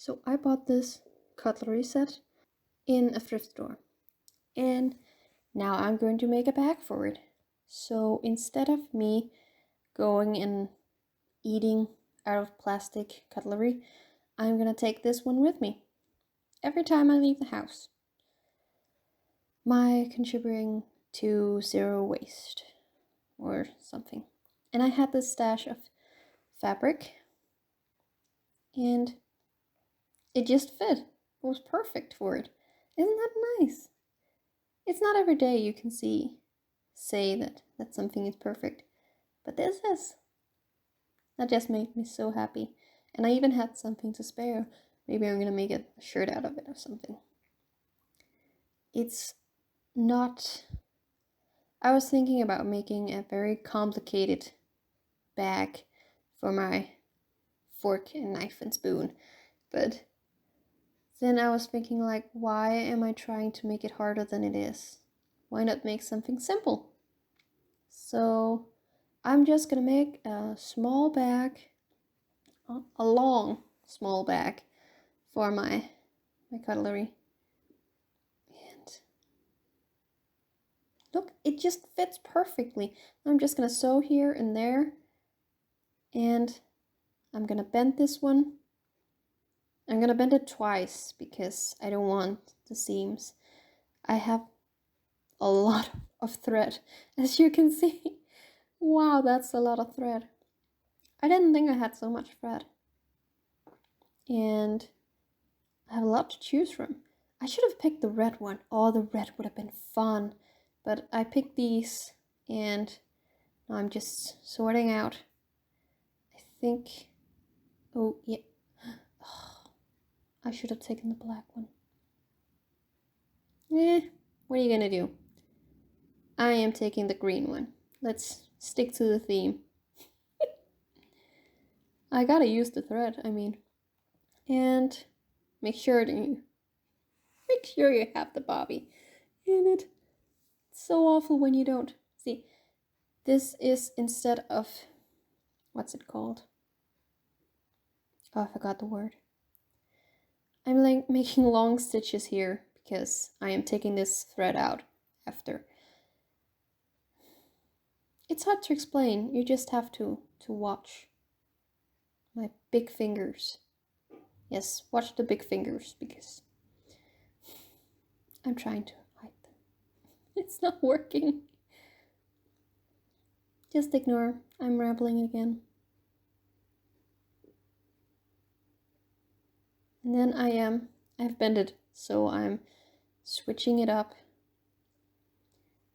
So I bought this cutlery set in a thrift store, and now I'm going to make a bag for it. So instead of me going and eating out of plastic cutlery, I'm gonna take this one with me every time I leave the house. My contributing to zero waste or something. And I had this stash of fabric, and it just fit. It was perfect for it. Isn't that nice? It's not every day you can say that something is perfect, but this is. That just made me so happy. And I even had something to spare. Maybe I'm gonna make a shirt out of it or something. It's not. I was thinking about making a very complicated bag for my fork and knife and spoon, but then I was thinking, like, why am I trying to make it harder than it is? Why not make something simple? So I'm just gonna make a small bag, a long small bag for my cutlery. And look, it just fits perfectly. I'm just gonna sew here and there, and I'm gonna bend this one. I'm gonna bend it twice because I don't want the seams. I have a lot of thread, as you can see. Wow, that's a lot of thread. I didn't think I had so much thread. And I have a lot to choose from. I should have picked the red one. Oh, the red would have been fun. But I picked these, and now I'm just sorting out. I think... Oh, yeah. Oh, I should have taken the black one. What are you gonna do? I am taking the green one. Let's stick to the theme. I gotta use the thread, and make sure you have the bobby in it. It's so awful when you don't. See, this is instead of, what's it called? Oh, I forgot the word. I'm like making long stitches here because I am taking this thread out after. It's hard to explain. You just have to watch my big fingers. Yes, watch the big fingers because I'm trying to hide them. It's not working. Just ignore. I'm rambling again. And then I've bent it, so I'm switching it up.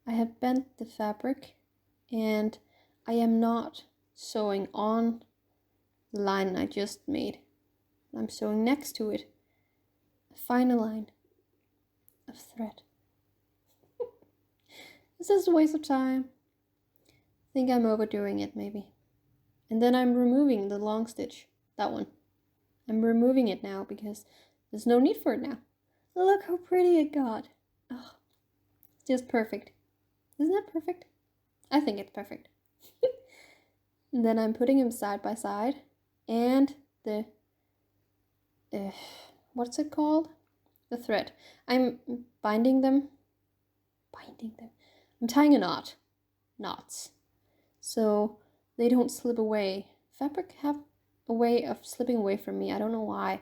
I have bent the fabric, and I am not sewing on the line I just made. I'm sewing next to it a final line of thread. This is a waste of time. I think I'm overdoing it maybe. And then I'm removing the long stitch, that one. I'm removing it now because there's no need for it now. Look how pretty it got. Oh, just perfect. Isn't that perfect? I think it's perfect. And then I'm putting them side by side, and the what's it called? The thread. I'm binding them. I'm tying knots, so they don't slip away. Fabric have a way of slipping away from me. I don't know why.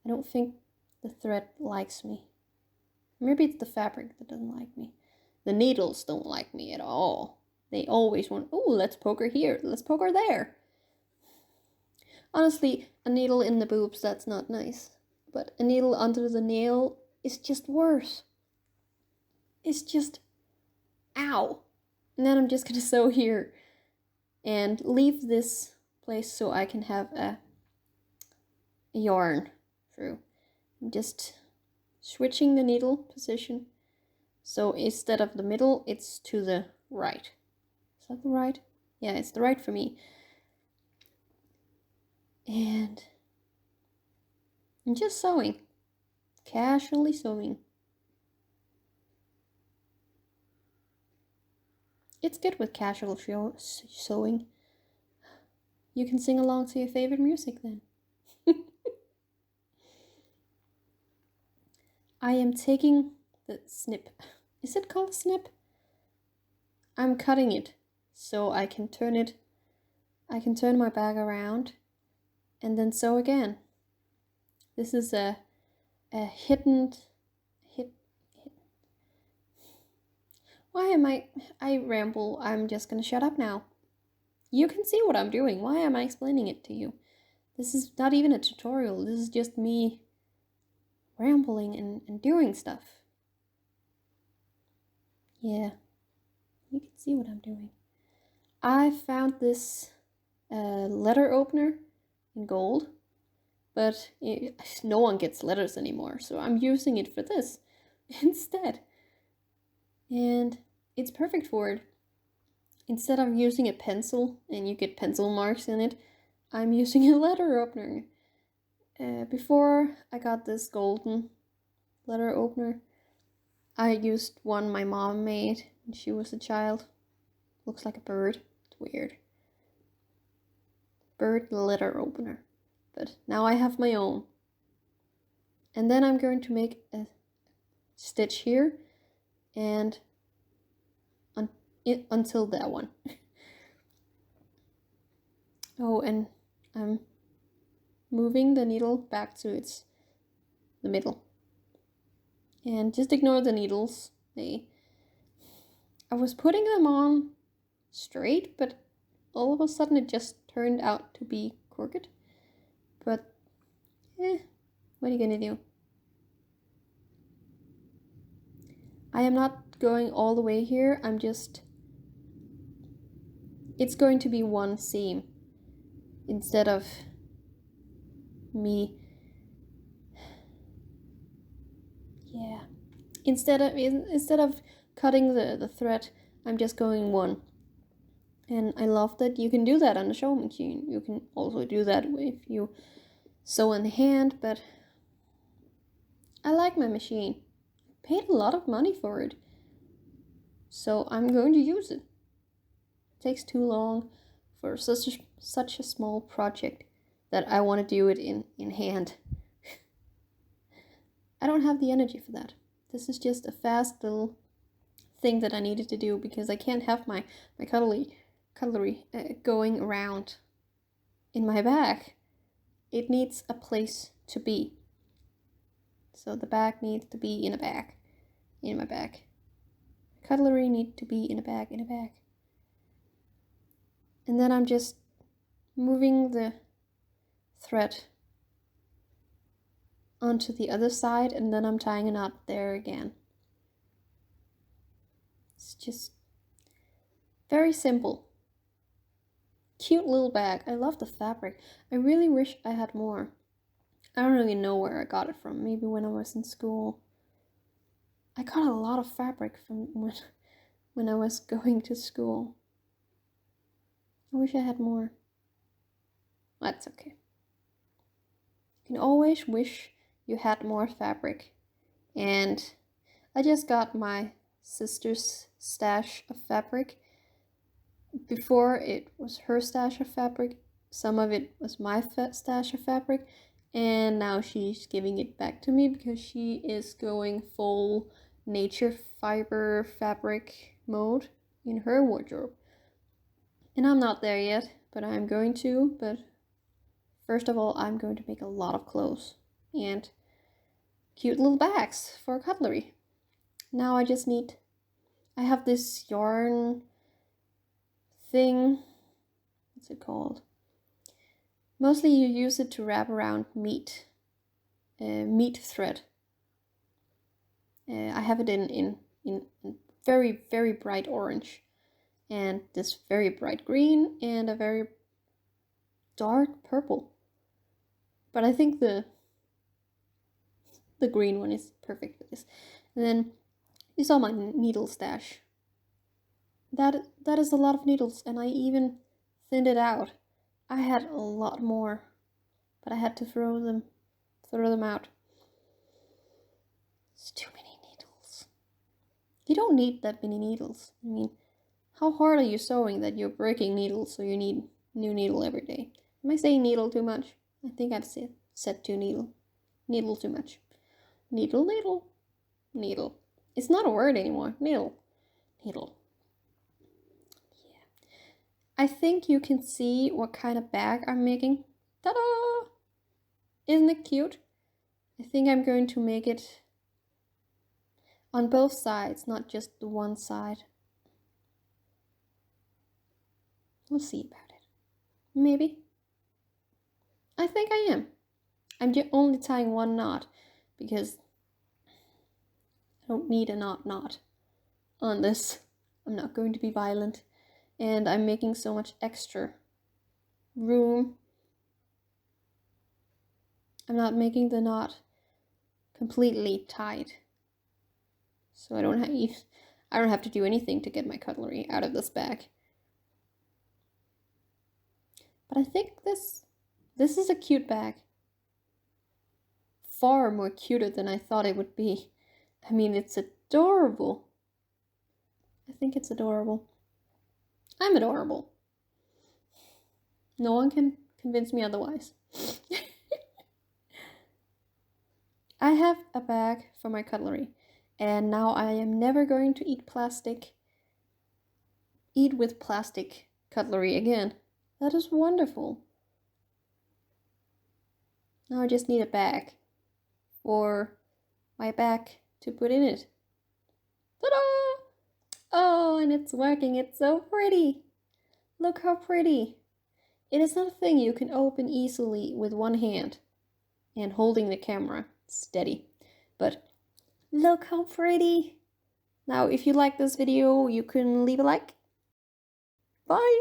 I don't think the thread likes me. Maybe it's the fabric that doesn't like me. The needles don't like me at all. They always want, oh, let's poke her here, let's poke her there. Honestly, a needle in the boobs, that's not nice. But a needle under the nail is just worse. It's just, ow. And then I'm just gonna sew here and leave this place so I can have a yarn through. I'm just switching the needle position. So instead of the middle, it's to the right. Is that the right? Yeah, it's the right for me. And I'm just sewing. Casually sewing. It's good with casual sewing. You can sing along to your favorite music then. I am taking the snip. Is it called a snip? I'm cutting it so I can turn it. I can turn my bag around and then sew again. This is a hidden. Why am I ramble. I'm just gonna shut up now. You can see what I'm doing. Why am I explaining it to you? This is not even a tutorial. This is just me rambling and doing stuff. Yeah, you can see what I'm doing. I found this letter opener in gold, but no one gets letters anymore, so I'm using it for this instead. And it's perfect for it. Instead of using a pencil and you get pencil marks in it, I'm using a letter opener. Before I got this golden letter opener, I used one my mom made when she was a child. Looks like a bird. It's weird. Bird letter opener. But now I have my own. And then I'm going to make a stitch here and until that one. Oh, and I'm moving the needle back to the middle. And just ignore the needles. I was putting them on straight, but all of a sudden it just turned out to be crooked. But, what are you gonna do? I am not going all the way here. It's going to be one seam instead of me. Yeah. Instead of cutting the thread, I'm just going one. And I love that you can do that on a sewing machine. You can also do that if you sew in hand, but I like my machine. I paid a lot of money for it. So I'm going to use it. It takes too long for such a small project that I want to do it in hand. I don't have the energy for that. This is just a fast little thing that I needed to do because I can't have my cutlery going around in my bag. It needs a place to be. So the bag needs to be in a bag, in my bag. Cutlery needs to be in a bag, And then I'm just moving the thread onto the other side, and then I'm tying a knot there again. It's just very simple. Cute little bag. I love the fabric. I really wish I had more. I don't really know where I got it from. Maybe when I was in school. I got a lot of fabric from when I was going to school. I wish I had more. That's okay. You can always wish you had more fabric. And I just got my sister's stash of fabric. Before it was her stash of fabric. Some of it was my stash of fabric. And now she's giving it back to me because she is going full nature fiber fabric mode in her wardrobe. And I'm not there yet, but I'm going to. But first of all, I'm going to make a lot of clothes and cute little bags for cutlery. Now I have this yarn thing. What's it called? Mostly you use it to wrap around meat thread. I have it in very, very bright orange, and this very bright green, and a very dark purple. But I think the green one is perfect for this. And then you saw my needle stash. That is a lot of needles, and I even thinned it out. I had a lot more, but I had to throw them out. It's too many needles. You don't need that many needles. I mean, how hard are you sewing that you're breaking needles so you need new needle every day? Am I saying needle too much? I think I've said too needle too much. Needle. Needle. It's not a word anymore. Needle. Needle. Yeah. I think you can see what kind of bag I'm making. Ta-da! Isn't it cute? I think I'm going to make it on both sides, not just the one side. We'll see about it. Maybe. I think I am. I'm only tying one knot because I don't need a knot on this. I'm not going to be violent. And I'm making so much extra room. I'm not making the knot completely tight. So I don't have to do anything to get my cutlery out of this bag. But I think this is a cute bag. Far more cuter than I thought it would be. I mean, it's adorable. I think it's adorable. I'm adorable. No one can convince me otherwise. I have a bag for my cutlery, and now I am never going to eat with plastic cutlery again. That is wonderful. Now I just need a bag for my bag to put in it. Ta-da! Oh, and it's working. It's so pretty. Look how pretty. It is not a thing you can open easily with one hand and holding the camera steady. But look how pretty. Now, if you like this video, you can leave a like. Bye!